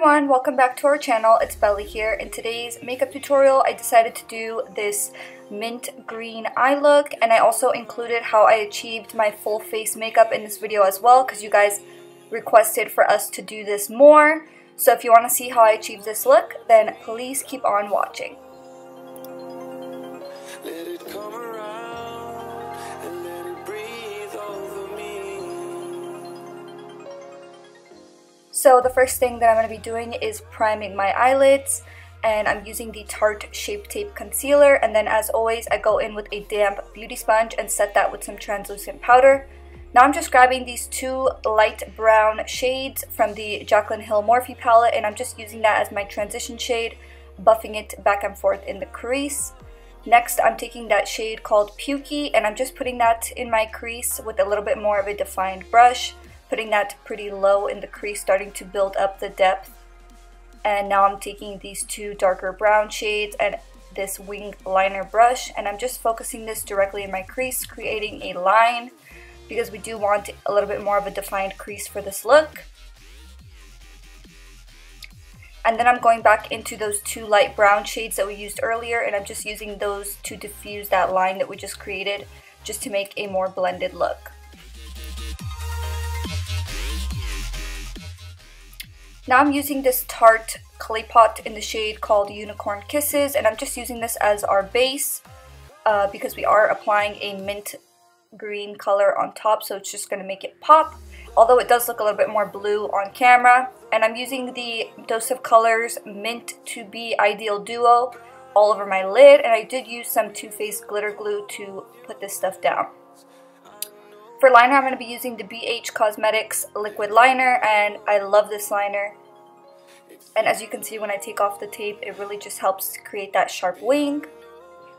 everyone, welcome back to our channel. It's Belly here. In today's makeup tutorial, I decided to do this mint green eye look, and I also included how I achieved my full face makeup in this video as well because you guys requested for us to do this more. So if you want to see how I achieved this look, then please keep on watching. Let it come around and let it breathe over me. So the first thing that I'm going to be doing is priming my eyelids, and I'm using the Tarte Shape Tape Concealer, and then as always I go in with a damp beauty sponge and set that with some translucent powder. Now I'm just grabbing these two light brown shades from the Jaclyn Hill Morphe palette, and I'm just using that as my transition shade, buffing it back and forth in the crease. Next, I'm taking that shade called Pukey, and I'm just putting that in my crease with a little bit more of a defined brush, putting that pretty low in the crease, starting to build up the depth. And now I'm taking these two darker brown shades and this winged liner brush, and I'm just focusing this directly in my crease, creating a line, because we do want a little bit more of a defined crease for this look. And then I'm going back into those two light brown shades that we used earlier, and I'm just using those to diffuse that line that we just created, just to make a more blended look. Now I'm using this Tarte Clay Pot in the shade called Unicorn Kisses, and I'm just using this as our base because we are applying a mint green color on top, so it's just going to make it pop, although it does look a little bit more blue on camera. And I'm using the Dose of Colors Mint to Be Ideal Duo all over my lid, and I did use some Too Faced glitter glue to put this stuff down. For liner, I'm going to be using the BH Cosmetics liquid liner, and I love this liner. And as you can see, when I take off the tape, it really just helps create that sharp wing.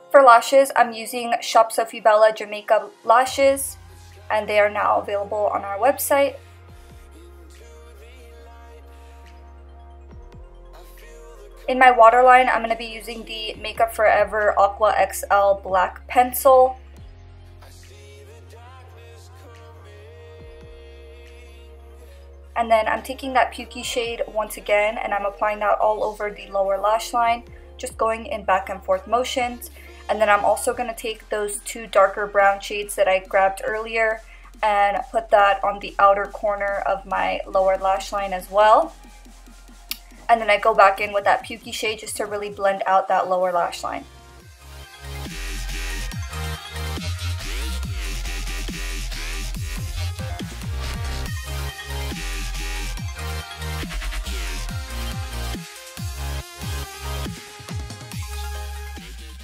For lashes, I'm using Shop Sofie Bella Jamaica lashes, and they are now available on our website. In my waterline, I'm going to be using the Makeup Forever Aqua XL Black Pencil. And then I'm taking that Pukey shade once again, and I'm applying that all over the lower lash line, just going in back and forth motions. And then I'm also going to take those two darker brown shades that I grabbed earlier and put that on the outer corner of my lower lash line as well. And then I go back in with that Pukey shade just to really blend out that lower lash line.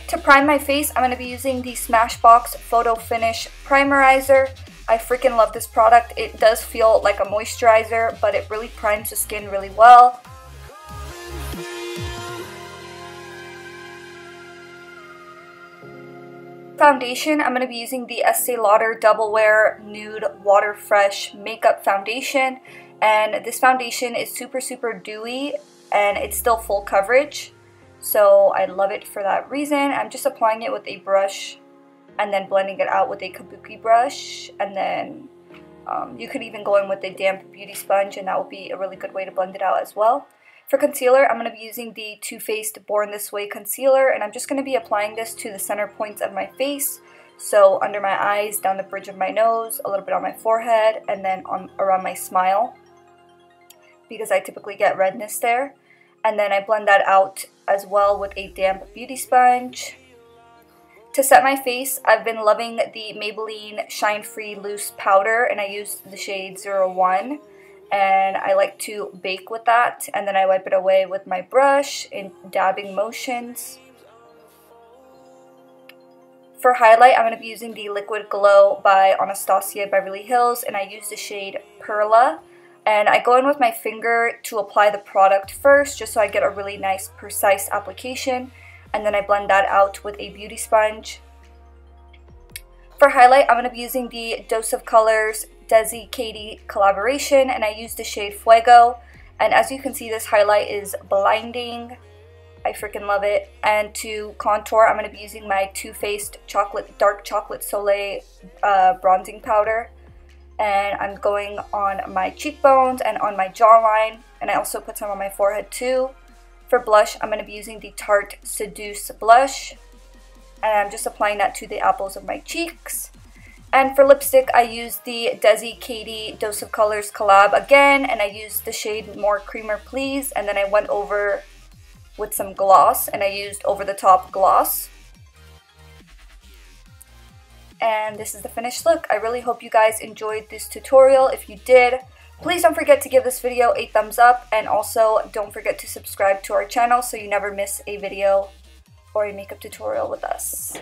To prime my face, I'm going to be using the Smashbox Photo Finish Primerizer. I freaking love this product. It does feel like a moisturizer, but it really primes the skin really well. Foundation, I'm going to be using the Estee Lauder Double Wear Nude Water Fresh Makeup Foundation. And this foundation is super dewy, and it's still full coverage. So I love it for that reason. I'm just applying it with a brush and then blending it out with a kabuki brush. And then you could even go in with a damp beauty sponge, and that will be a really good way to blend it out as well. For concealer, I'm going to be using the Too Faced Born This Way Concealer, and I'm just going to be applying this to the center points of my face. So under my eyes, down the bridge of my nose, a little bit on my forehead, and then around my smile, because I typically get redness there. And then I blend that out as well with a damp beauty sponge. To set my face, I've been loving the Maybelline Shine Free Loose Powder, and I use the shade 01. And I like to bake with that, and then I wipe it away with my brush in dabbing motions. For highlight, I'm going to be using the Liquid Glow by Anastasia Beverly Hills, and I use the shade Perla. And I go in with my finger to apply the product first, just so I get a really nice, precise application. And then I blend that out with a beauty sponge. For highlight, I'm going to be using the Dose of Colors DESI KATY collaboration, and I use the shade Fuego. And as you can see, this highlight is blinding. I freaking love it. And to contour, I'm going to be using my Too Faced Dark Chocolate Soleil bronzing powder. And I'm going on my cheekbones and on my jawline, and I also put some on my forehead too. For blush, I'm going to be using the Tarte Seduce blush, and I'm just applying that to the apples of my cheeks. And for lipstick, I used the DESI KATY Dose of Colors collab again, and I used the shade More Creamer Please, and then I went over with some gloss, and I used over the top gloss. And this is the finished look. I really hope you guys enjoyed this tutorial. If you did, please don't forget to give this video a thumbs up, and also don't forget to subscribe to our channel so you never miss a video or a makeup tutorial with us.